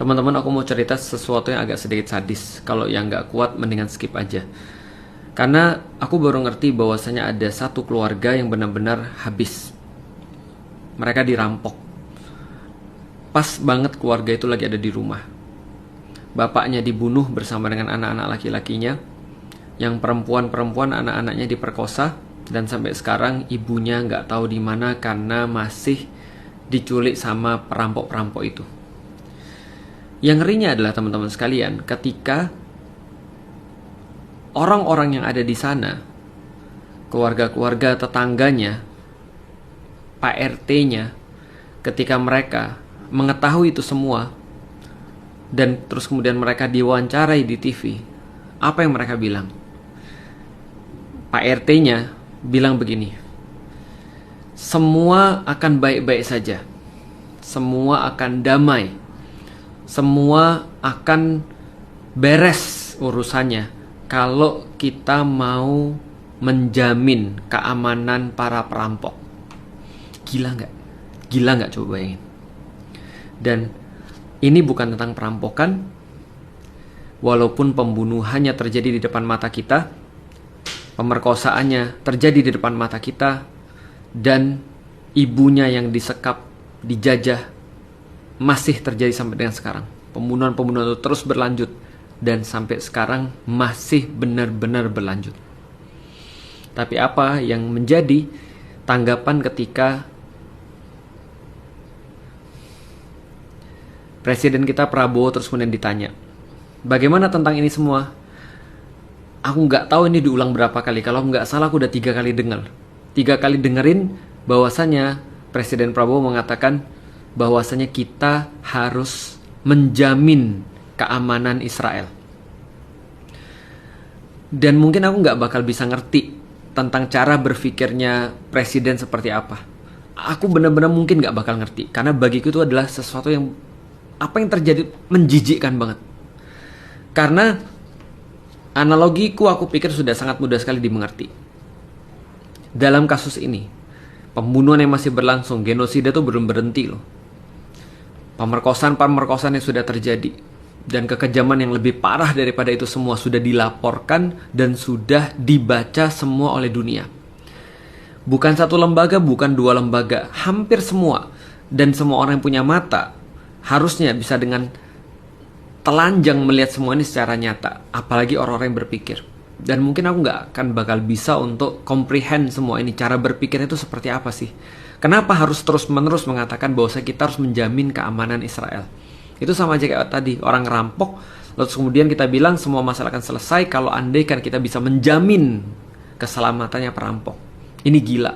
Teman-teman, aku mau cerita sesuatu yang agak sedikit sadis. Kalau yang nggak kuat, mendingan skip aja. Karena aku baru ngerti bahwasanya ada satu keluarga yang benar-benar habis. Mereka dirampok. Pas banget keluarga itu lagi ada di rumah. Bapaknya dibunuh bersama dengan anak-anak laki-lakinya. Yang perempuan-perempuan anak-anaknya diperkosa. Dan sampai sekarang ibunya nggak tahu di mana karena masih diculik sama perampok-perampok itu. Yang ngerinya adalah teman-teman sekalian, ketika orang-orang yang ada di sana, keluarga-keluarga tetangganya, Pak RT-nya, ketika mereka mengetahui itu semua, dan terus kemudian mereka diwawancarai di TV, apa yang mereka bilang? Pak RT-nya bilang begini, semua akan baik-baik saja, semua akan damai, semua akan beres urusannya kalau kita mau menjamin keamanan para perampok. Gila nggak? Gila nggak, coba bayangin. Dan ini bukan tentang perampokan, walaupun pembunuhannya terjadi di depan mata kita, pemerkosaannya terjadi di depan mata kita, dan ibunya yang disekap, dijajah, masih terjadi sampai dengan sekarang. Pembunuhan-pembunuhan itu terus berlanjut dan sampai sekarang masih benar-benar berlanjut. Tapi apa yang menjadi tanggapan ketika Presiden kita Prabowo terus kemudian ditanya, bagaimana tentang ini semua? Aku nggak tahu ini diulang berapa kali. Kalau nggak salah aku udah 3 kali dengar. 3 kali dengerin bahwasanya Presiden Prabowo mengatakan bahwasanya kita harus menjamin keamanan Israel. Dan mungkin aku nggak bakal bisa ngerti tentang cara berpikirnya presiden seperti apa. Aku benar-benar mungkin nggak bakal ngerti, karena bagiku itu adalah sesuatu yang, apa yang terjadi menjijikkan banget. Karena analogiku aku pikir sudah sangat mudah sekali dimengerti. Dalam kasus ini, pembunuhan yang masih berlangsung, genosida itu belum berhenti loh. Pemerkosaan yang sudah terjadi, dan kekejaman yang lebih parah daripada itu semua sudah dilaporkan dan sudah dibaca semua oleh dunia. Bukan satu lembaga, bukan 2 lembaga, hampir semua. Dan semua orang yang punya mata harusnya bisa dengan telanjang melihat semua ini secara nyata, apalagi orang-orang yang berpikir. Dan mungkin aku nggak akan bakal bisa untuk comprehend semua ini, cara berpikir itu seperti apa sih. Kenapa harus terus-menerus mengatakan bahwa kita harus menjamin keamanan Israel? Itu sama aja kayak tadi, orang ngerampok, lalu kemudian kita bilang semua masalah akan selesai kalau andaikan kita bisa menjamin keselamatannya perampok. Ini gila.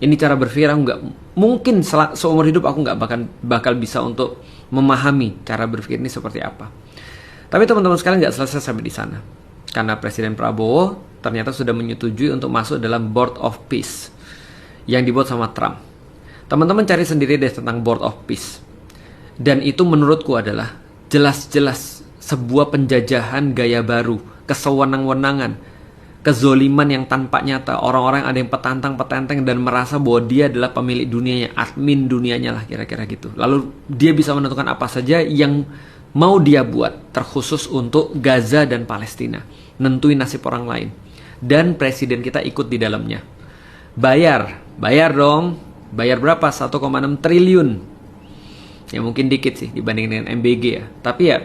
Ini cara berpikir aku nggak mungkin seumur hidup aku nggak bakal bisa untuk memahami cara berpikir ini seperti apa. Tapi teman-teman sekalian, nggak selesai sampai di sana. Karena Presiden Prabowo ternyata sudah menyetujui untuk masuk dalam Board of Peace yang dibuat sama Trump. Teman-teman cari sendiri deh tentang Board of Peace. Dan itu menurutku adalah jelas-jelas sebuah penjajahan gaya baru, kesewenang-wenangan, kezoliman yang tanpa nyata. Orang-orang ada yang petantang-petenteng dan merasa bahwa dia adalah pemilik dunianya, admin dunianya lah kira-kira gitu. Lalu dia bisa menentukan apa saja yang mau dia buat, terkhusus untuk Gaza dan Palestina, nentuin nasib orang lain. Dan presiden kita ikut di dalamnya. Bayar dong. Bayar berapa? 1,6 triliun. Ya mungkin dikit sih dibandingin dengan MBG ya. Tapi ya,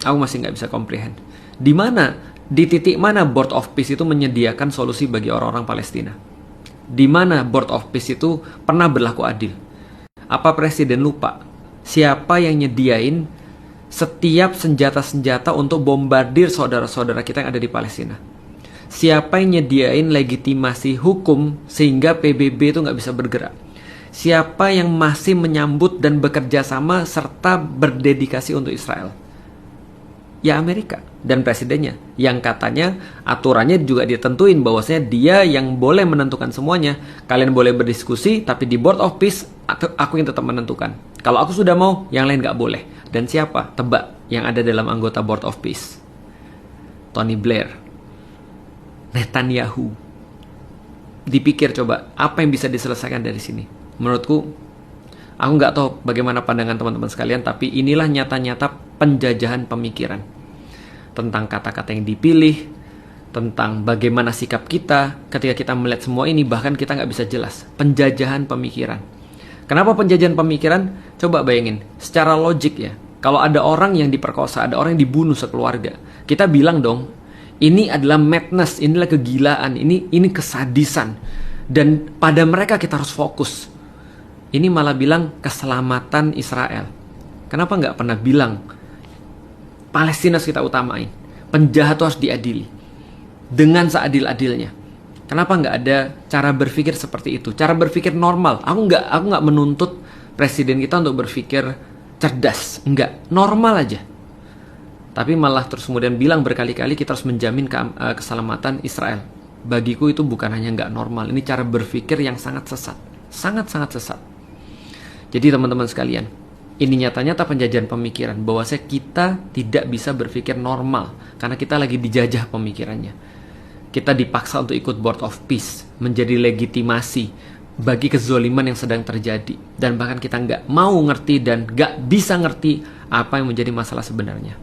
aku masih nggak bisa comprehend. Di titik mana Board of Peace itu menyediakan solusi bagi orang-orang Palestina? Di mana Board of Peace itu pernah berlaku adil? Apa presiden lupa? Siapa yang nyediain setiap senjata-senjata untuk bombardir saudara-saudara kita yang ada di Palestina? Siapa yang nyediain legitimasi hukum sehingga PBB itu nggak bisa bergerak? Siapa yang masih menyambut dan bekerja sama serta berdedikasi untuk Israel? Ya Amerika dan presidennya, yang katanya aturannya juga ditentuin bahwasanya dia yang boleh menentukan semuanya. Kalian boleh berdiskusi, tapi di Board of Peace aku yang tetap menentukan. Kalau aku sudah mau, yang lain nggak boleh. Dan siapa? Tebak yang ada dalam anggota Board of Peace. Tony Blair, Netanyahu. Dipikir coba, apa yang bisa diselesaikan dari sini? Menurutku, Aku nggak tahu bagaimana pandangan teman-teman sekalian, tapi inilah nyata-nyata penjajahan pemikiran. Tentang kata-kata yang dipilih, tentang bagaimana sikap kita ketika kita melihat semua ini, bahkan kita nggak bisa jelas. Penjajahan pemikiran. Kenapa penjajahan pemikiran? Coba bayangin, secara logik ya, kalau ada orang yang diperkosa, ada orang yang dibunuh sekeluarga, kita bilang dong, ini adalah madness, inilah kegilaan, ini kesadisan. Dan pada mereka kita harus fokus. Ini malah bilang keselamatan Israel. Kenapa nggak pernah bilang Palestina harus kita utamain, penjahat harus diadili dengan seadil-adilnya? Kenapa nggak ada cara berpikir seperti itu? Cara berpikir normal. Aku nggak menuntut presiden kita untuk berpikir cerdas, enggak, normal aja. Tapi malah terus kemudian bilang berkali-kali kita harus menjamin keselamatan Israel. Bagiku itu bukan hanya nggak normal, ini cara berpikir yang sangat sesat, sangat-sangat sesat. Jadi teman-teman sekalian, ini nyata-nyata penjajahan pemikiran, bahwasanya kita tidak bisa berpikir normal karena kita lagi dijajah pemikirannya. Kita dipaksa untuk ikut Board of Peace, menjadi legitimasi bagi kezoliman yang sedang terjadi. Dan bahkan kita nggak mau ngerti dan nggak bisa ngerti apa yang menjadi masalah sebenarnya.